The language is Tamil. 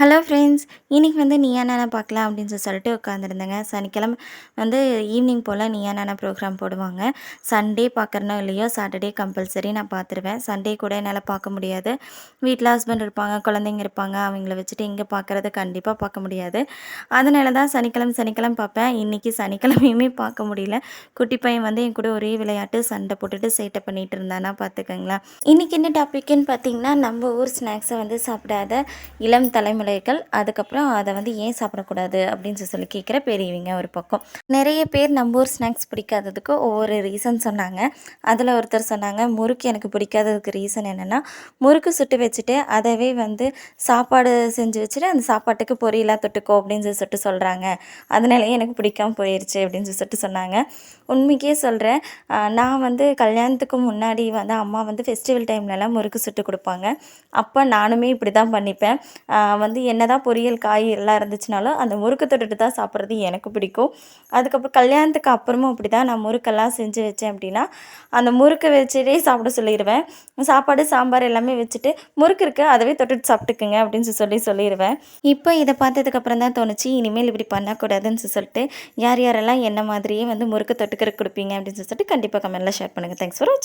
Hello friends. இன்னைக்கு வந்து நீயா நானா பார்க்கலாம் அப்படின்னு சொல்லிட்டு உட்காந்துருந்தேங்க. சனிக்கிழமை வந்து ஈவினிங் போல் நீயா நானா ப்ரோக்ராம் போடுவாங்க. சண்டே பார்க்குறனோ இல்லையோ சாட்டர்டே கம்பல்சரி நான் பார்த்துருவேன். சண்டே கூட என்னால் பார்க்க முடியாது. வீட்டில் ஹஸ்பண்ட் இருப்பாங்க, குழந்தைங்க இருப்பாங்க. அவங்கள வச்சுட்டு இங்கே பார்க்குறது கண்டிப்பாக பார்க்க முடியாது. அதனால தான் சனிக்கிழமை பார்ப்பேன். இன்றைக்கி சனிக்கிழமையுமே பார்க்க முடியல. குட்டி பையன் வந்து என் கூட ஒரே விளையாட்டு சண்டை போட்டுட்டு சேட்டை பண்ணிகிட்டு இருந்தானா பார்த்துக்கங்களேன். இன்றைக்கி என்ன டாபிக்னு பார்த்தீங்கன்னா, நம்ம ஊர் ஸ்நாக்ஸை வந்து சாப்பிடாத இளம் தலைமுறைகள், அதுக்கப்புறம் அதை வந்து ஏன் சாப்பிடக்கூடாது அப்படின்னு சொல்லி கேட்குற பெரியவங்க ஒரு பக்கம். நிறைய பேர் நம்ம ஊர் ஸ்நாக்ஸ் பிடிக்காததுக்கு ஒவ்வொரு ரீசன் சொன்னாங்க. அதில் ஒருத்தர் சொன்னாங்க, முறுக்கு எனக்கு பிடிக்காததுக்கு ரீசன் என்னென்னா, முறுக்கு சுட்டு வச்சுட்டு அதவே வந்து சாப்பாடு செஞ்சு வச்சுட்டு அந்த சாப்பாட்டுக்கு பொரியலாக தொட்டுக்கோ அப்படின்னு சொல்லிட்டு சொல்கிறாங்க. அதனாலேயே எனக்கு பிடிக்காம போயிடுச்சு அப்படின்னு சொல்லிட்டு சொன்னாங்க. உண்மைக்கே சொல்கிறேன், நான் வந்து கல்யாணத்துக்கு முன்னாடி வந்து அம்மா வந்து ஃபெஸ்டிவல் டைம்லலாம் முறுக்கு சுட்டு கொடுப்பாங்க. அப்போ நானுமே இப்படி தான் பண்ணிப்பேன். வந்து என்னதான் பொரியல் காய் எல்லாம் இருந்துச்சுனாலும் அந்த முறுக்கு தொட்டுட்டு தான் சாப்பிட்றது எனக்கு பிடிக்கும். அதுக்கப்புறம் கல்யாணத்துக்கு அப்புறமும் அப்படி தான் நான் முறுக்கெல்லாம் செஞ்சு வச்சேன் அப்படின்னா, அந்த முறுக்கை வச்சுட்டே சாப்பிட சொல்லிடுவேன். சாப்பாடு, சாம்பார் எல்லாமே வச்சுட்டு, முறுக்கு இருக்குது அதவே தொட்டுட்டு சாப்பிட்டுக்குங்க அப்படின்னு சொல்லிடுவேன். இப்போ இதை பார்த்ததுக்கப்புறம் தான் தோணுச்சு, இனிமேல் இப்படி பண்ணக்கூடாதுன்னு சொல்லிட்டு, யார் யாரெல்லாம் என்ன மாதிரியே வந்து முறுக்கு தொட்டுக்கிறதுக்கு கொடுப்பீங்க அப்படின்னு சொல்லிட்டு கண்டிப்பாக கமெண்ட்டில் ஷேர் பண்ணுங்கள். தேங்க்ஸ் ஃபார் வாட்சிங்.